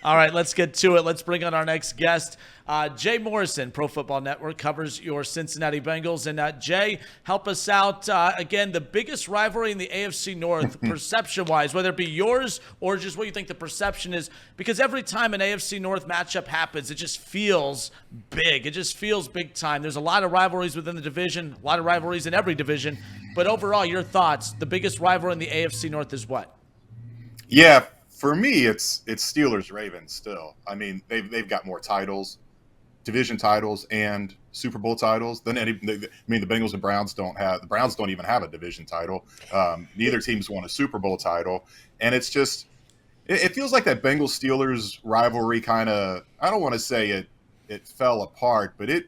All right, let's get to it. Let's bring on our next guest. Jay Morrison, Pro Football Network, covers your Cincinnati Bengals. And Jay, help us out. Again, the biggest rivalry in the AFC North, perception-wise, whether it be yours or just what you think the perception is, because every time an AFC North matchup happens, it just feels big. It just feels big time. There's a lot of rivalries within the division, a lot of rivalries in every division. But overall, your thoughts, the biggest rivalry in the AFC North is what? Yeah, for me, it's Steelers-Ravens still. I mean, they've got more titles, division titles and Super Bowl titles than any. I mean, the Bengals and Browns don't have. The Browns don't even have a division title. Neither team's won a Super Bowl title, and it's just it feels like that Bengals-Steelers rivalry kind of. I don't want to say it fell apart, but it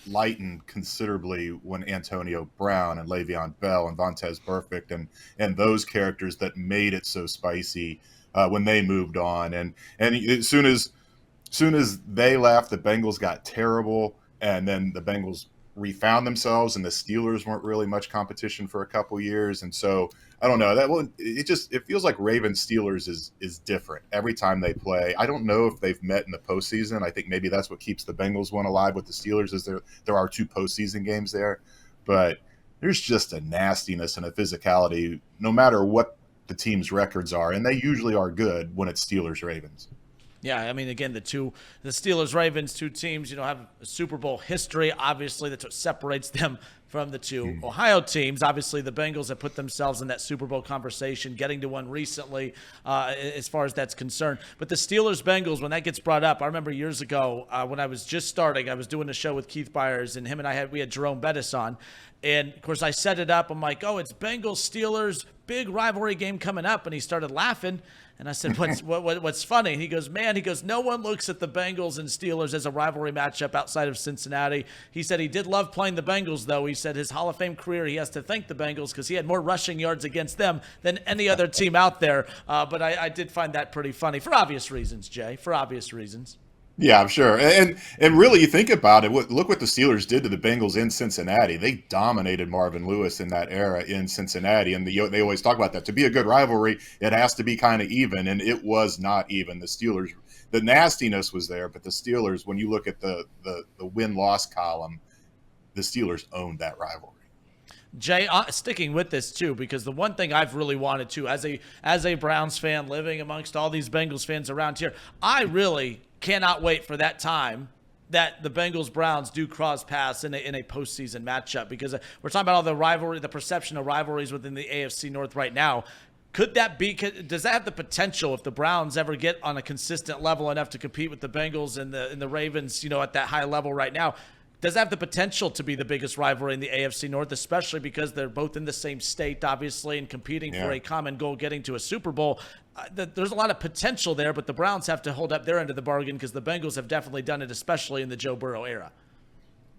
lightened considerably when Antonio Brown and Le'Veon Bell and Vontaze Burfict and those characters that made it so spicy when they moved on, and as soon as they left, the Bengals got terrible, and then the Bengals refound themselves, and the Steelers weren't really much competition for a couple years, and so I don't know that one. It feels like Ravens Steelers is different every time they play. I don't know if they've met in the postseason. I think maybe that's what keeps the Bengals one alive with the Steelers is there are two postseason games there, but there's just a nastiness and a physicality no matter what the team's records are, and they usually are good when it's Steelers Ravens. Yeah, I mean, again, the Steelers-Ravens, two teams, have a Super Bowl history. Obviously, that's what separates them from the two Ohio teams. Obviously, the Bengals have put themselves in that Super Bowl conversation, getting to one recently as far as that's concerned. But the Steelers-Bengals, when that gets brought up, I remember years ago when I was just starting, I was doing a show with Keith Byers, and him and we had Jerome Bettis on. And, of course, I set it up. I'm like, it's Bengals-Steelers, big rivalry game coming up. And he started laughing. And I said, what's funny? And he goes, no one looks at the Bengals and Steelers as a rivalry matchup outside of Cincinnati. He said he did love playing the Bengals, though. He said his Hall of Fame career, he has to thank the Bengals because he had more rushing yards against them than any other team out there. But I did find that pretty funny for obvious reasons, Jay, for obvious reasons. Yeah, I'm sure. And really, you think about it, look what the Steelers did to the Bengals in Cincinnati. They dominated Marvin Lewis in that era in Cincinnati, and they always talk about that. To be a good rivalry, it has to be kind of even, and it was not even. The Steelers, the nastiness was there, but the Steelers, when you look at the win-loss column, the Steelers owned that rivalry. Jay, sticking with this too, because the one thing I've really wanted to, as a Browns fan living amongst all these Bengals fans around here, I really cannot wait for that time that the Bengals-Browns do cross paths in a postseason matchup, because we're talking about all the rivalry, the perception of rivalries within the AFC North right now. Does that have the potential, if the Browns ever get on a consistent level enough to compete with the Bengals and the Ravens, at that high level right now, does that have the potential to be the biggest rivalry in the AFC North, especially because they're both in the same state, obviously, and competing for a common goal, getting to a Super Bowl? There's a lot of potential there, but the Browns have to hold up their end of the bargain because the Bengals have definitely done it, especially in the Joe Burrow era.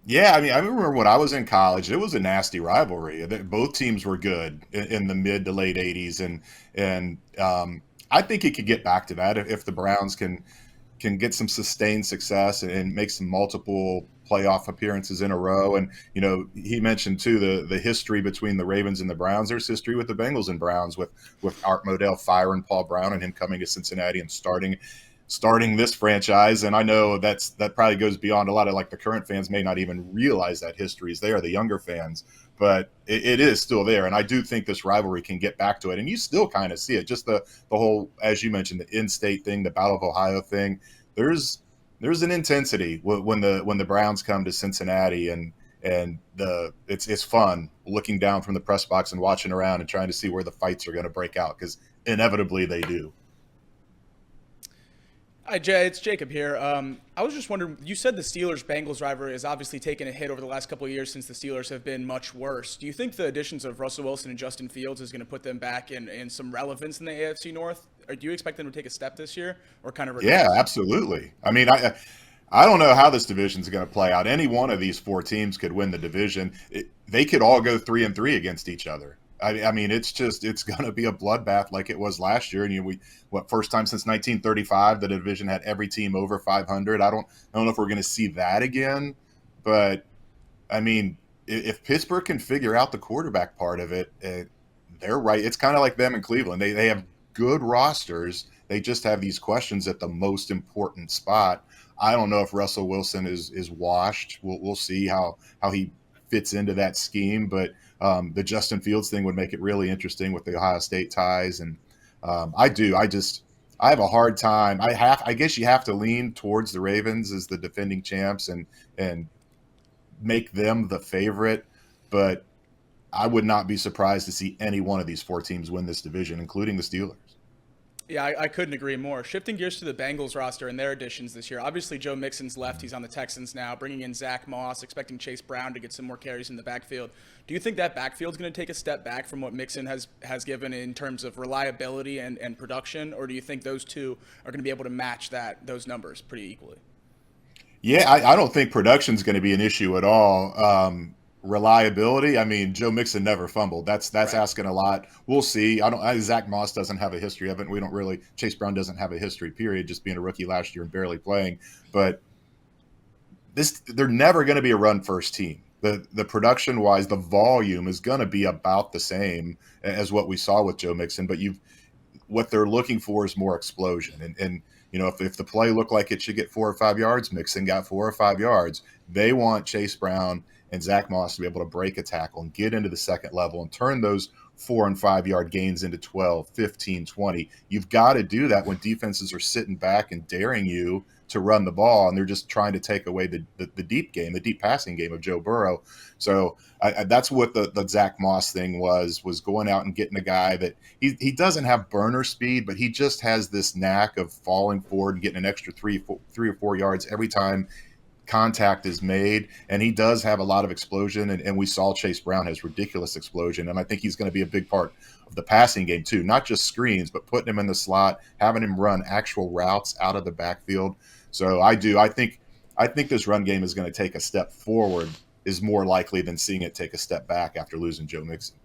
Yeah, I mean, I remember when I was in college, it was a nasty rivalry. Both teams were good in the mid to late 80s, and I think it could get back to that if the Browns can get some sustained success and make some multiple playoff appearances in a row. And, he mentioned too, the history between the Ravens and the Browns. There's history with the Bengals and Browns with Art Modell firing Paul Brown and him coming to Cincinnati and starting this franchise. And I know that probably goes beyond a lot of, like, the current fans may not even realize that history is there, the younger fans, but it is still there. And I do think this rivalry can get back to it. And you still kind of see it, just the whole, as you mentioned, the in-state thing, the Battle of Ohio thing. There's an intensity when the Browns come to Cincinnati, and it's fun looking down from the press box and watching around and trying to see where the fights are going to break out, because inevitably they do. Hi, Jay. It's Jacob here. I was just wondering, you said the Steelers-Bengals rivalry has obviously taken a hit over the last couple of years since the Steelers have been much worse. Do you think the additions of Russell Wilson and Justin Fields is going to put them back in some relevance in the AFC North? Or do you expect them to take a step this year, or kind of regress? Yeah, absolutely. I mean, I don't know how this division is going to play out. Any one of these four teams could win the division. They could all go 3-3 against each other. I mean, it's going to be a bloodbath like it was last year. And first time since 1935 the division had every team over 500. I don't know if we're going to see that again, but I mean, if Pittsburgh can figure out the quarterback part of it, they're right. It's kind of like them in Cleveland. They have good rosters, they just have these questions at the most important spot. I don't know if Russell Wilson is washed. We'll see how he fits into that scheme, but the Justin Fields thing would make it really interesting with the Ohio State ties. And I have a hard time. I guess you have to lean towards the Ravens as the defending champs and make them the favorite, but I would not be surprised to see any one of these four teams win this division, including the Steelers. Yeah, I couldn't agree more. Shifting gears to the Bengals roster and their additions this year. Obviously, Joe Mixon's left. He's on the Texans now, bringing in Zach Moss, expecting Chase Brown to get some more carries in the backfield. Do you think that backfield's going to take a step back from what Mixon has given in terms of reliability and production, or do you think those two are going to be able to match those numbers pretty equally? Yeah, I don't think production's going to be an issue at all. Reliability, I mean, Joe Mixon never fumbled. That's right. Asking a lot. We'll see. Zach Moss doesn't have a history of it. Chase Brown doesn't have a history, period, just being a rookie last year and barely playing. But they're never going to be a run first team. The production wise, the volume is going to be about the same as what we saw with Joe Mixon, but what they're looking for is more explosion. And if the play looked like it should get 4 or 5 yards, Mixon got 4 or 5 yards. They want Chase Brown and Zach Moss to be able to break a tackle and get into the second level and turn those 4 and 5 yard gains into 12, 15, 20. You've got to do that when defenses are sitting back and daring you to run the ball, and they're just trying to take away the deep game, the deep passing game of Joe Burrow. So that's what the Zach Moss thing was going out and getting a guy that he doesn't have burner speed, but he just has this knack of falling forward and getting an extra 3 or 4 yards every time contact is made, and he does have a lot of explosion, and we saw Chase Brown has ridiculous explosion, and I think he's going to be a big part of the passing game too, not just screens, but putting him in the slot, having him run actual routes out of the backfield. So I think this run game is going to take a step forward, is more likely than seeing it take a step back after losing Joe Mixon.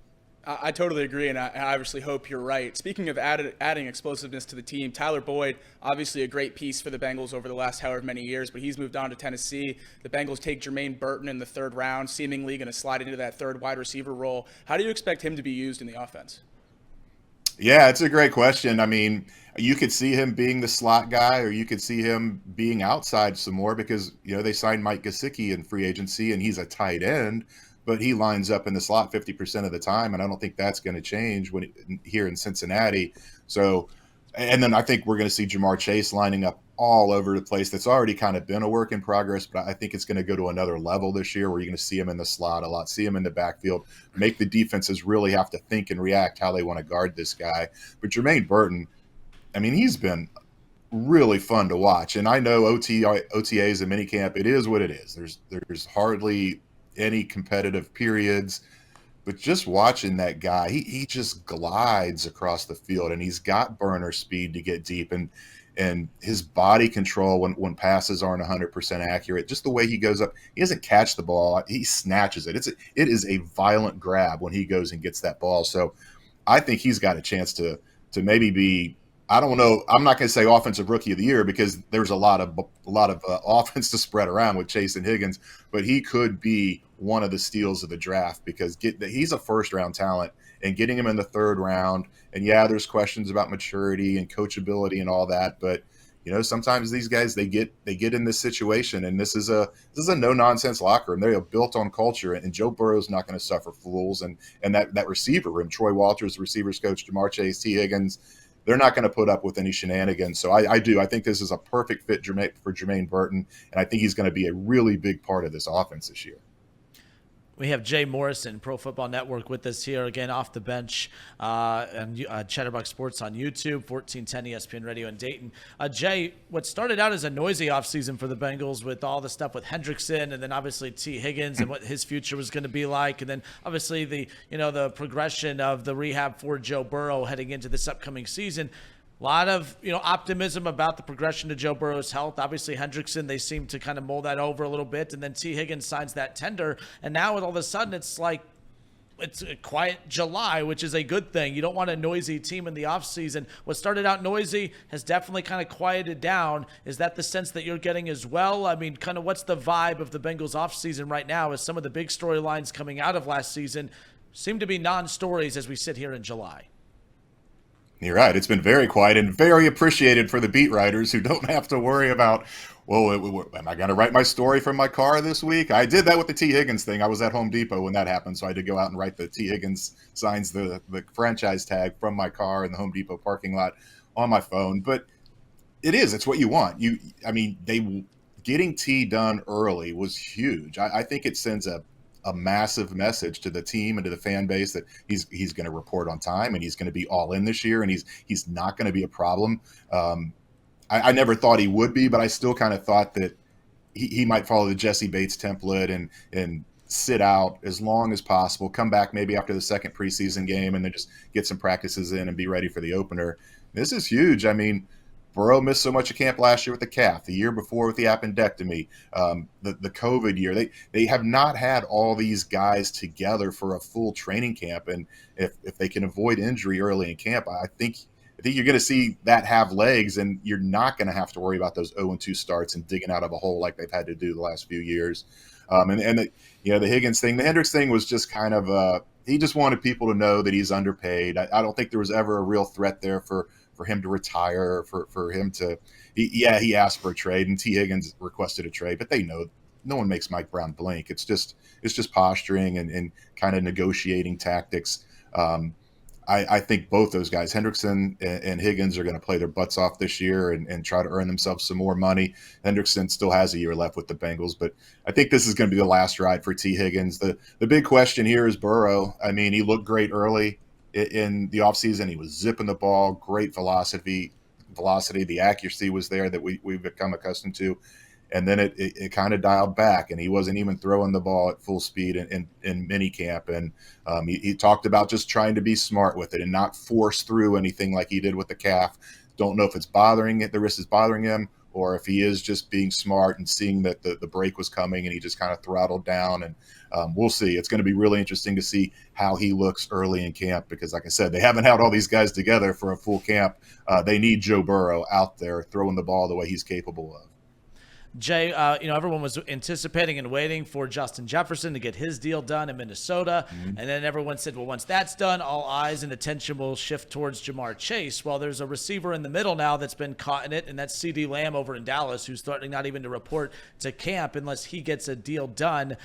I totally agree, and I obviously hope you're right. Speaking of adding explosiveness to the team, Tyler Boyd, obviously a great piece for the Bengals over the last however many years, but he's moved on to Tennessee. The Bengals take Jermaine Burton in the 3rd round, seemingly going to slide into that 3rd wide receiver role. How do you expect him to be used in the offense? Yeah, it's a great question. I mean, you could see him being the slot guy, or you could see him being outside some more because, they signed Mike Gesicki in free agency, and he's a tight end, but he lines up in the slot 50% of the time, and I don't think that's going to change here in Cincinnati. So, and then I think we're going to see Jamar Chase lining up all over the place. That's already kind of been a work in progress, but I think it's going to go to another level this year where you're going to see him in the slot a lot, see him in the backfield, make the defenses really have to think and react how they want to guard this guy. But Jermaine Burton, I mean, he's been really fun to watch. And I know OTAs and minicamp, it is what it is. There's hardly any competitive periods, but just watching that guy, he just glides across the field, and he's got burner speed to get deep, and his body control when passes aren't 100% accurate, just the way he goes up, he doesn't catch the ball, he snatches it. It is a violent grab when he goes and gets that ball. So I think he's got a chance to maybe be, I don't know, I'm not going to say offensive rookie of the year because there's a lot of offense to spread around with Chase and Higgins, but he could be one of the steals of the draft because he's a 1st round talent, and getting him in the 3rd round. And yeah, there's questions about maturity and coachability and all that, but sometimes these guys, they get in this situation, and this is a no nonsense locker room. They're built on culture, and Joe Burrow's not going to suffer fools, and that receiver room, Troy Walters, the receivers coach, Jamar Chase, T. Higgins, they're not going to put up with any shenanigans. So I think this is a perfect fit for Jermaine Burton, and I think he's going to be a really big part of this offense this year. We have Jay Morrison, Pro Football Network, with us here again off the bench, and Chatterbox Sports on YouTube, 1410 ESPN Radio in Dayton. Jay, what started out as a noisy offseason for the Bengals with all the stuff with Hendrickson, and then obviously T. Higgins and what his future was going to be like, and then obviously the progression of the rehab for Joe Burrow heading into this upcoming season. A lot of optimism about the progression to Joe Burrow's health. Obviously, Hendrickson, they seem to kind of mold that over a little bit. And then T. Higgins signs that tender. And now all of a sudden it's like it's a quiet July, which is a good thing. You don't want a noisy team in the offseason. What started out noisy has definitely kind of quieted down. Is that the sense that you're getting as well? I mean, kind of what's the vibe of the Bengals offseason right now as some of the big storylines coming out of last season seem to be non-stories as we sit here in July? You're right. It's been very quiet and very appreciated for the beat writers who don't have to worry about, well, am I going to write my story from my car this week? I did that with the T. Higgins thing. I was at Home Depot when that happened, so I had to go out and write the T. Higgins signs the franchise tag from my car in the Home Depot parking lot on my phone. But it's what you want. They getting T done early was huge. I think it sends a massive message to the team and to the fan base that he's going to report on time and he's going to be all in this year and he's not going to be a problem. I never thought he would be, but I still kind of thought that he might follow the Jesse Bates template and sit out as long as possible, come back maybe after the second preseason game and then just get some practices in and be ready for the opener. This is huge. I mean, Burrow missed so much of camp last year with the calf, the year before with the appendectomy, the COVID year. They have not had all these guys together for a full training camp. And if they can avoid injury early in camp, I think you're going to see that have legs, and you're not going to have to worry about those 0-2 starts and digging out of a hole like they've had to do the last few years. The Higgins thing, the Hendricks thing was just kind of he just wanted people to know that he's underpaid. I don't think there was ever a real threat there for him to retire, for him to he asked for a trade and T. Higgins requested a trade, but they know no one makes Mike Brown blink. It's just posturing and kind of negotiating tactics. I think both those guys, Hendrickson and Higgins, are going to play their butts off this year and try to earn themselves some more money. Hendrickson still has a year left with the Bengals, but I think this is going to be the last ride for T. Higgins. The big question here is Burrow. I mean, he looked great early in the offseason. He was zipping the ball, great velocity. The accuracy was there that we've become accustomed to. And then it kind of dialed back, and he wasn't even throwing the ball at full speed in minicamp. And he talked about just trying to be smart with it and not force through anything like he did with the calf. Don't know if it's the wrist is bothering him, or if he is just being smart and seeing that the break was coming and he just kind of throttled down. And we'll see. It's going to be really interesting to see how he looks early in camp because, like I said, they haven't had all these guys together for a full camp. They need Joe Burrow out there throwing the ball the way he's capable of. Jay, everyone was anticipating and waiting for Justin Jefferson to get his deal done in Minnesota. Mm-hmm. And then everyone said, well, once that's done, all eyes and attention will shift towards Jamar Chase. Well, there's a receiver in the middle now that's been caught in it, and that's CD Lamb over in Dallas, who's threatening not even to report to camp unless he gets a deal done.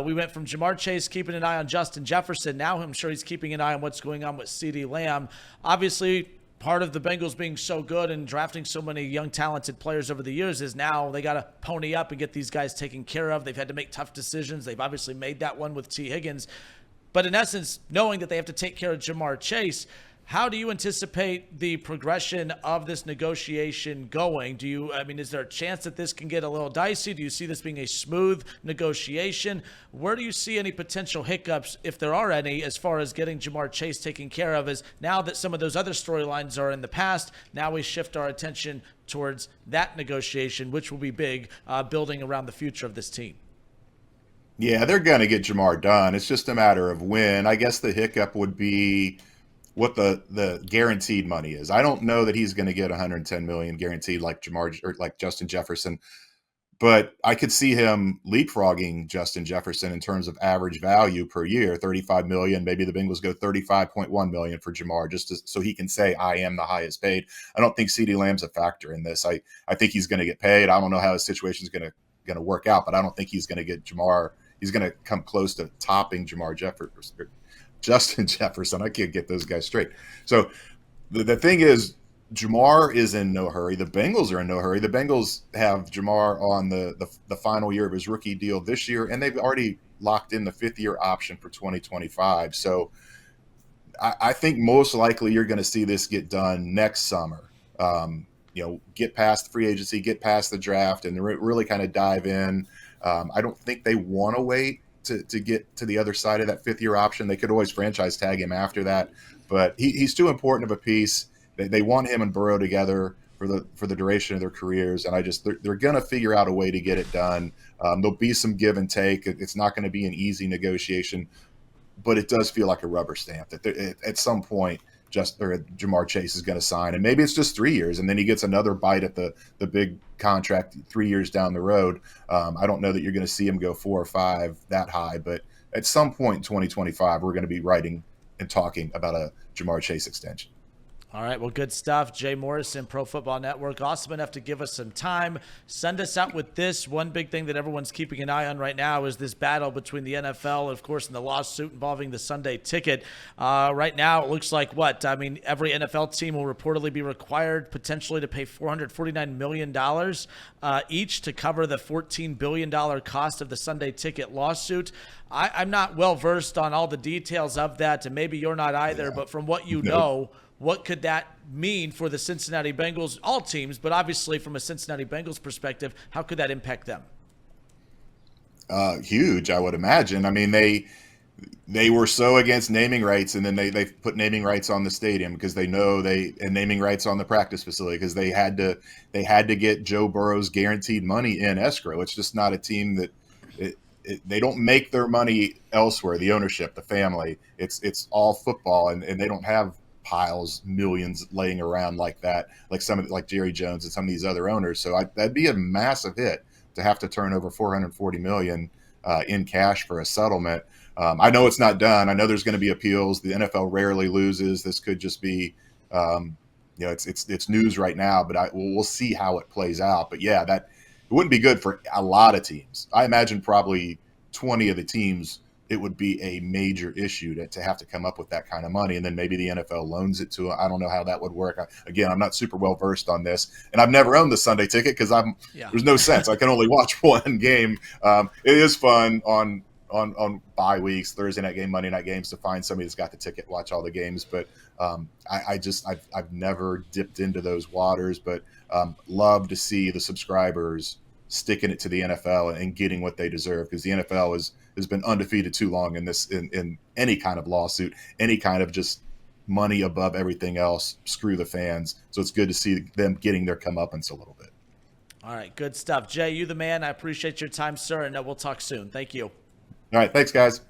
We went from Jamar Chase keeping an eye on Justin Jefferson. Now I'm sure he's keeping an eye on what's going on with CD Lamb. Obviously, part of the Bengals being so good and drafting so many young, talented players over the years is now they got to pony up and get these guys taken care of. They've had to make tough decisions. They've obviously made that one with T. Higgins. But in essence, knowing that they have to take care of Jamar Chase, how do you anticipate the progression of this negotiation going? Is there a chance that this can get a little dicey? Do you see this being a smooth negotiation? Where do you see any potential hiccups, if there are any, as far as getting Jamar Chase taken care of? As now that some of those other storylines are in the past, now we shift our attention towards that negotiation, which will be big, building around the future of this team. Yeah, they're going to get Jamar done. It's just a matter of when. I guess the hiccup would be what the guaranteed money is. I don't know that he's going to get $110 million guaranteed like Jamar or like Justin Jefferson, but I could see him leapfrogging Justin Jefferson in terms of average value per year, $35 million. Maybe the Bengals go $35.1 million for Jamar so he can say, I am the highest paid. I don't think CeeDee Lamb's a factor in this. I think he's going to get paid. I don't know how his situation is going to work out, but I don't think he's going to get Jamar. He's going to come close to topping Justin Jefferson. I can't get those guys straight. So the thing is, Jamar is in no hurry. The Bengals are in no hurry. The Bengals have Jamar on the final year of his rookie deal this year, and they've already locked in the fifth-year option for 2025. So I think most likely you're going to see this get done next summer. Get past free agency, get past the draft, and really kind of dive in. I don't think they want to wait to get to the other side of that fifth-year option. They could always franchise tag him after that, but he's too important of a piece. They want him and Burrow together for the duration of their careers, and they're going to figure out a way to get it done. There'll be some give and take. It's not going to be an easy negotiation, but it does feel like a rubber stamp that at some point Jamar Chase is going to sign, and maybe it's just 3 years, and then he gets another bite at the big contract 3 years down the road. I don't know that you're going to see him go 4 or 5 that high, but at some point in 2025, we're going to be writing and talking about a Jamar Chase extension. All right, well, good stuff. Jay Morrison, Pro Football Network, awesome enough to give us some time. Send us out with this. One big thing that everyone's keeping an eye on right now is this battle between the NFL, of course, and the lawsuit involving the Sunday ticket. Right now, it looks like every NFL team will reportedly be required potentially to pay $449 million each to cover the $14 billion cost of the Sunday ticket lawsuit. I'm not well versed on all the details of that, and maybe you're not either, but from what you know, what could that mean for the Cincinnati Bengals, all teams, but obviously from a Cincinnati Bengals perspective, how could that impact them? Huge, I would imagine. I mean, they were so against naming rights, and then they put naming rights on the stadium because they know and naming rights on the practice facility because they had to get Joe Burrow's guaranteed money in escrow. It's just not a team that they don't make their money elsewhere. The ownership, the family, it's all football, and they don't have piles, millions laying around like that, like Jerry Jones and some of these other owners. So that'd be a massive hit to have to turn over $440 million in cash for a settlement. I know it's not done. I know there's going to be appeals. The NFL rarely loses. This could just be, it's news right now, but we'll see how it plays out. But yeah, it wouldn't be good for a lot of teams. I imagine probably 20 of the teams, it would be a major issue to have to come up with that kind of money. And then maybe the NFL loans it to them. I don't know how that would work. I'm not super well versed on this, and I've never owned the Sunday ticket because there's no sense. I can only watch one game. It is fun on bye weeks, Thursday night game, Monday night games, to find somebody that's got the ticket, watch all the games. But I've never dipped into those waters, but love to see the subscribers sticking it to the NFL and getting what they deserve, because the NFL has been undefeated too long in any kind of lawsuit, any kind of just money above everything else. Screw the fans. So it's good to see them getting their comeuppance a little bit. All right, good stuff. Jay, you the man. I appreciate your time, sir, and we'll talk soon. Thank you. All right, thanks, guys.